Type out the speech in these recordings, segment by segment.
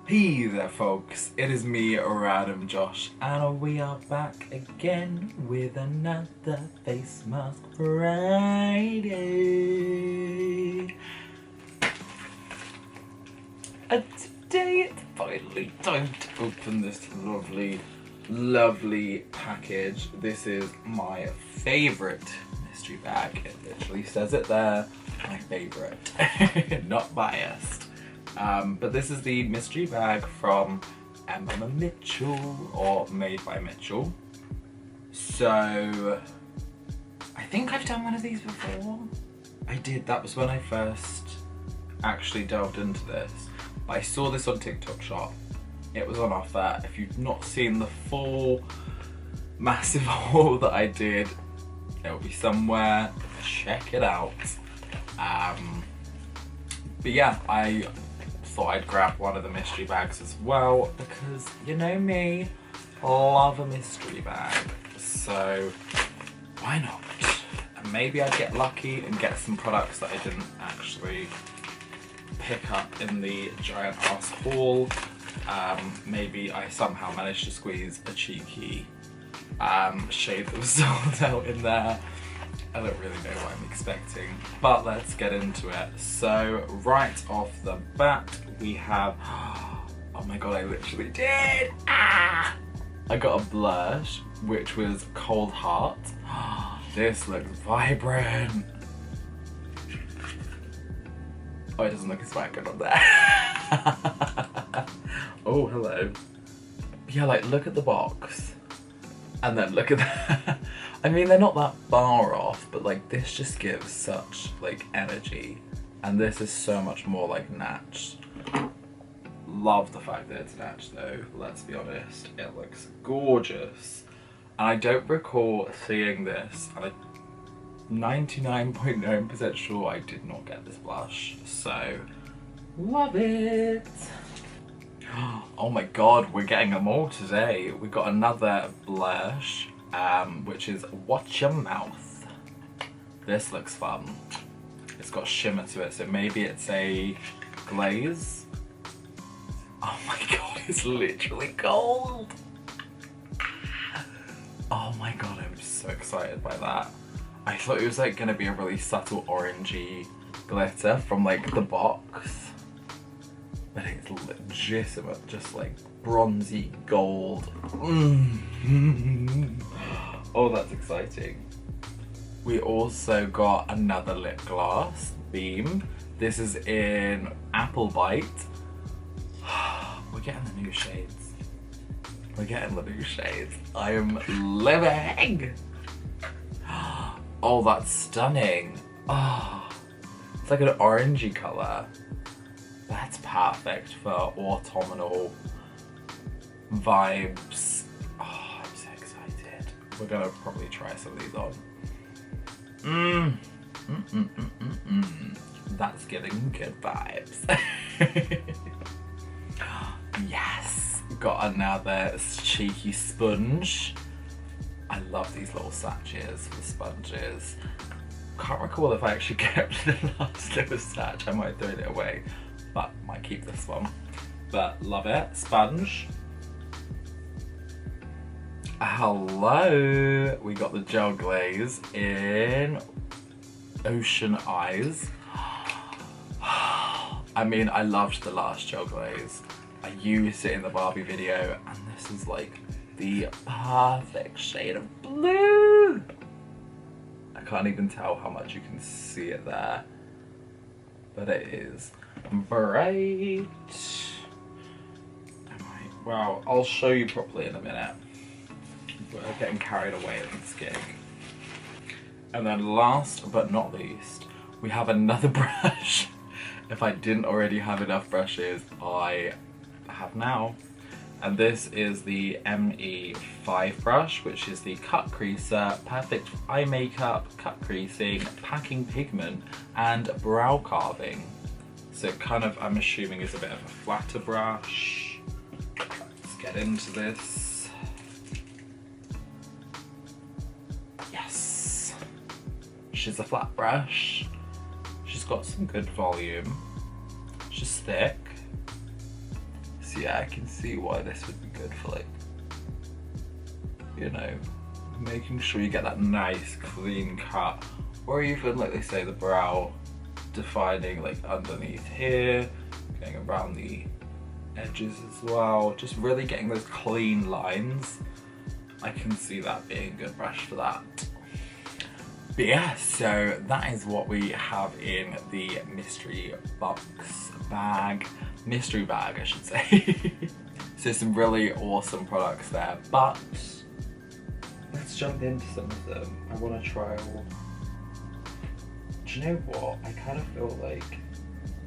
Hey there folks, it is me, RandomJosh, and we are back again with another face mask Friday. And today it's finally time to open this lovely package. This is my favourite mystery bag. It literally says it there, my favourite, not biased. But this is the mystery bag from Emma Mitchell, or made by Mitchell. So, I think I've done one of these before. I did, that was when I first actually delved into this. I saw this on TikTok Shop. It was on offer. If you've not seen the full massive haul that I did, it'll be somewhere. Check it out. But yeah, I thought I'd grab one of the mystery bags as well because you know me, love a mystery bag. So why not? And maybe I'd get lucky and get some products that I didn't actually pick up in the giant ass haul. Maybe I somehow managed to squeeze a cheeky shade that was sold out in there. I don't really know what I'm expecting, but let's get into it. So right off the bat we have, oh my god, I literally did! I got a blush, which was Cold Heart. This looks vibrant. Oh, it doesn't look as vibrant on there. Oh, hello. Yeah, like look at the box. And then look at that. I mean, they're not that far off, but like this just gives such like energy. And this is so much more like Natch. Love the fact that it's Natch though, let's be honest. It looks gorgeous. And I don't recall seeing this, and I'm 99.9% sure I did not get this blush. So, love it. Oh my god, we're getting them all today. We got another blush, which is Watch Your Mouth. This looks fun. It's got shimmer to it, so maybe it's a glaze. Oh my god, it's literally gold. Oh my god, I'm so excited by that. I thought it was like gonna be a really subtle orangey glitter from like the box. But it's legitimate, just like bronzy gold. Oh, that's exciting. We also got another lip gloss, Beam. This is in Apple Bite. We're getting the new shades. We're getting the new shades. I am living. Oh, that's stunning. Oh, it's like an orangey colour. That's perfect for autumnal vibes. Oh, I'm so excited. We're gonna probably try some of these on. That's giving good vibes. Yes, got another cheeky sponge. I love these little sachets for sponges. Can't recall if I actually kept the last little satch. I might have thrown it away, but might keep this one. But love it. Sponge. Hello. We got the gel glaze in Ocean Eyes. I mean, I loved the last gel glaze. I used it in the Barbie video, and this is like the perfect shade of blue. I can't even tell how much you can see it there, but it is bright. Well, I'll show you properly in a minute. We're getting carried away in this gig. And then last but not least, we have another brush. If I didn't already have enough brushes, I have now. And this is the ME5 brush, which is the cut creaser, perfect eye makeup, cut creasing, packing pigment, and brow carving. So kind of, I'm assuming, is a bit of a flatter brush. Let's get into this. Yes. She's a flat brush. She's got some good volume. She's thick. So yeah, I can see why this would be good for like, you know, making sure you get that nice clean cut, or even like they say the brow defining like underneath here, going around the edges as well, just really getting those clean lines. I can see that being a good brush for that. But yeah, so that is what we have in the mystery bag, I should say. So some really awesome products there, but let's jump into some of them. I want to try all. Do you know what? I kind of feel like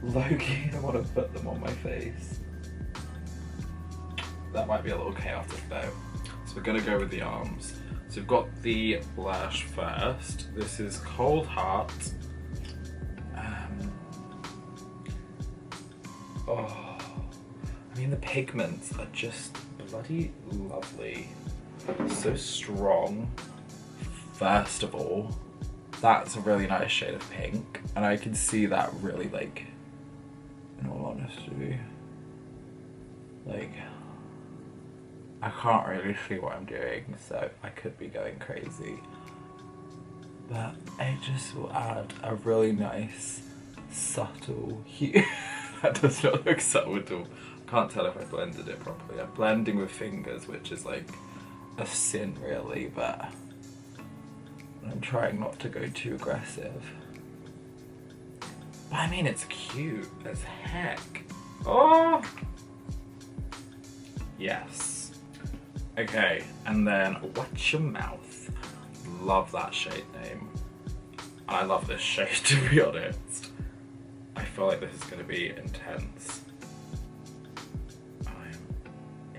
low-key I want to put them on my face. That might be a little chaotic though. So we're gonna go with the arms. So we've got the blush first. This is Cold Heart. Oh, I mean the pigments are just bloody lovely. So strong. First of all, that's a really nice shade of pink, and I can see that really, like, in all honesty, like, I can't really see what I'm doing, so I could be going crazy. But it just will add a really nice, subtle hue. That does not look subtle at all. I can't tell if I blended it properly. I'm blending with fingers, which is like a sin really, but I'm trying not to go too aggressive. But I mean, it's cute as heck. Oh! Yes. Okay, and then Watch Your Mouth. Love that shade name. I love this shade, to be honest. I feel like this is going to be intense. I'm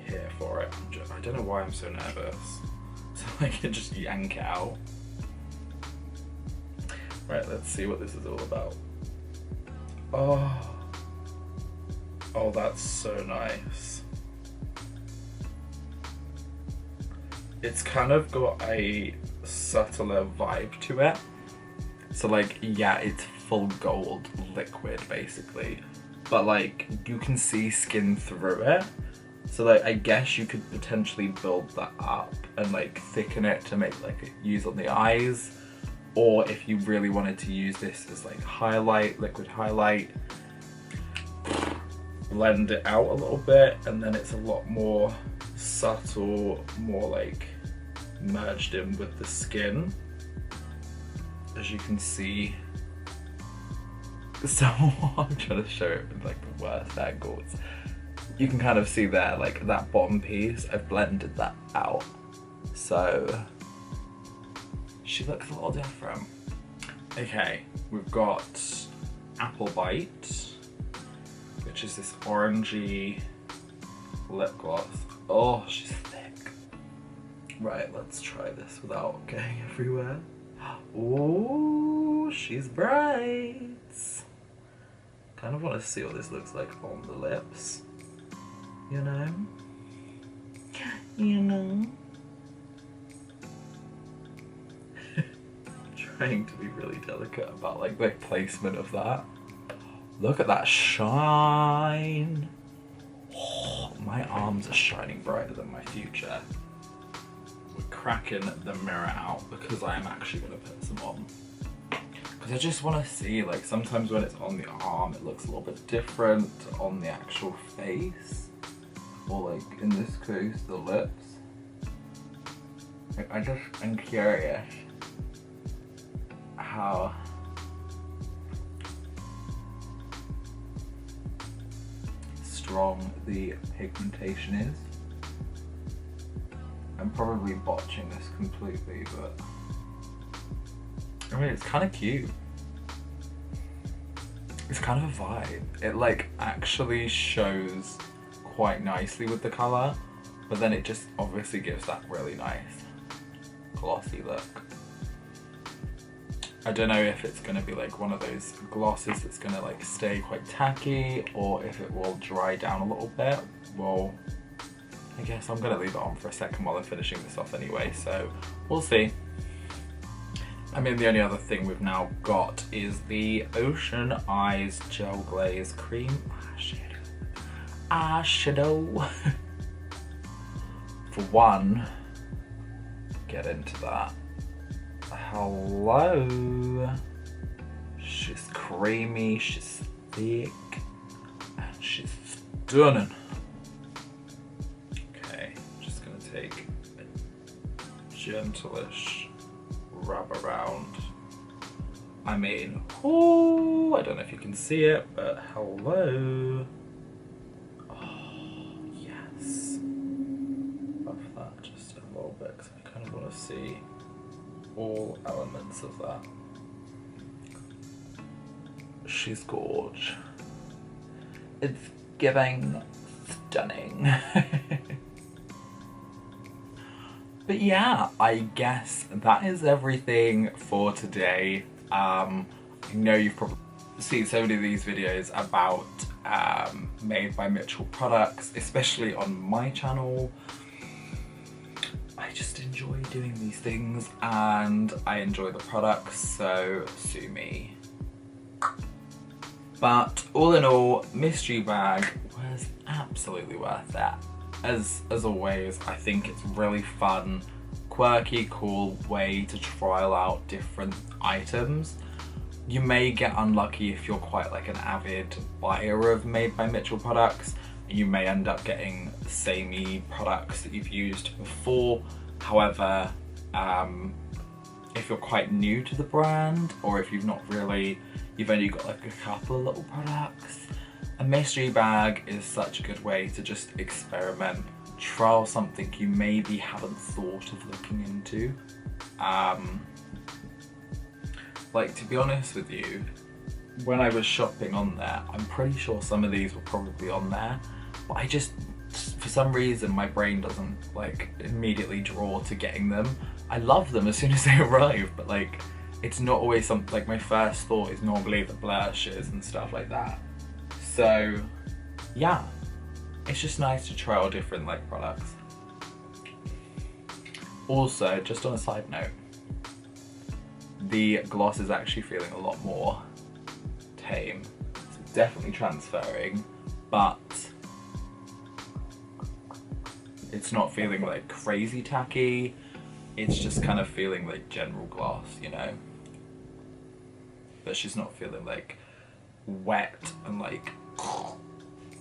here for it. I don't know why I'm so nervous. So I can just yank it out. Right, let's see what this is all about. Oh. Oh, that's so nice. It's kind of got a subtler vibe to it. So like, yeah, it's full gold liquid basically, but like you can see skin through it. So like, I guess you could potentially build that up and like thicken it to make like use on the eyes, or if you really wanted to use this as like highlight, liquid highlight, blend it out a little bit, and then it's a lot more subtle, more like merged in with the skin, as you can see. So I'm trying to show it with like the worst angles. You can kind of see there, like that bottom piece, I've blended that out. So she looks a little different. Okay, we've got Apple Bite, which is this orangey lip gloss. Oh, she's thick. Right, let's try this without getting everywhere. Oh, she's bright. Kind of want to see what this looks like on the lips. You know? You know? Trying to be really delicate about like the placement of that. Look at that shine. Oh, my arms are shining brighter than my future. We're cracking the mirror out because I am actually going to put some on. Because I just want to see, like, sometimes when it's on the arm it looks a little bit different on the actual face, or like in this case the lips. Like, I'm curious how strong the pigmentation is. I'm probably botching this completely, but I mean, it's kind of cute. It's kind of a vibe. It like actually shows quite nicely with the colour, but then it just obviously gives that really nice glossy look. I don't know if it's going to be like one of those glosses that's going to like stay quite tacky, or if it will dry down a little bit. Well, I guess I'm going to leave it on for a second while I'm finishing this off anyway, so we'll see. I mean, the only other thing we've now got is the Ocean Eyes Gel Glaze Cream Eyeshadow. eyeshadow. For one, get into that. Hello. She's creamy, she's thick, and she's stunning. Okay, just gonna take a gentleish rub around. I mean, oh, I don't know if you can see it, but hello. Oh, yes. Buff that just a little bit because I kind of want to see all elements of that. She's gorge. It's giving stunning. But yeah, I guess that is everything for today. I know you've probably seen so many of these videos about Made by Mitchell products, especially on my channel. I just enjoy doing these things and I enjoy the products, so sue me. But all in all, mystery bag was absolutely worth it. As always, I think it's really fun, quirky, cool way to trial out different items. You may get unlucky if you're quite like an avid buyer of Made by Mitchell products. You may end up getting samey products that you've used before. However, if you're quite new to the brand, or if you've only got like a couple of little products, a mystery bag is such a good way to just experiment, trial something you maybe haven't thought of looking into. Like, to be honest with you, when I was shopping on there, I'm pretty sure some of these were probably on there, but I just, for some reason, my brain doesn't like immediately draw to getting them. I love them as soon as they arrive, but like, it's not always something, like my first thought is normally the blushes and stuff like that. So yeah, it's just nice to try all different like products. Also, just on a side note, the gloss is actually feeling a lot more tame. It's definitely transferring, but it's not feeling like crazy tacky. It's just kind of feeling like general gloss, you know? But she's not feeling like wet and like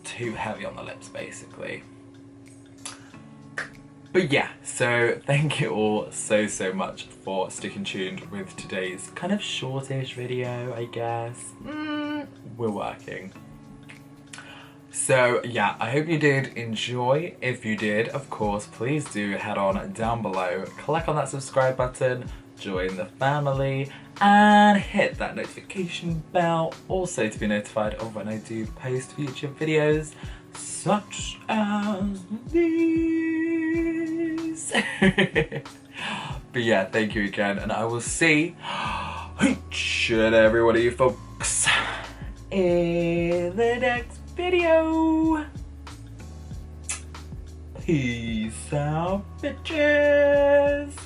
too heavy on the lips, basically. But yeah, so thank you all so much for sticking tuned with today's kind of shortish video, I guess. We're working. So yeah, I hope you did enjoy. If you did, of course, please do head on down below, click on that subscribe button, join the family, and hit that notification bell also to be notified of when I do post future videos such as these. But yeah, thank you again, and I will see every one of you folks in the next video. Peace out, bitches.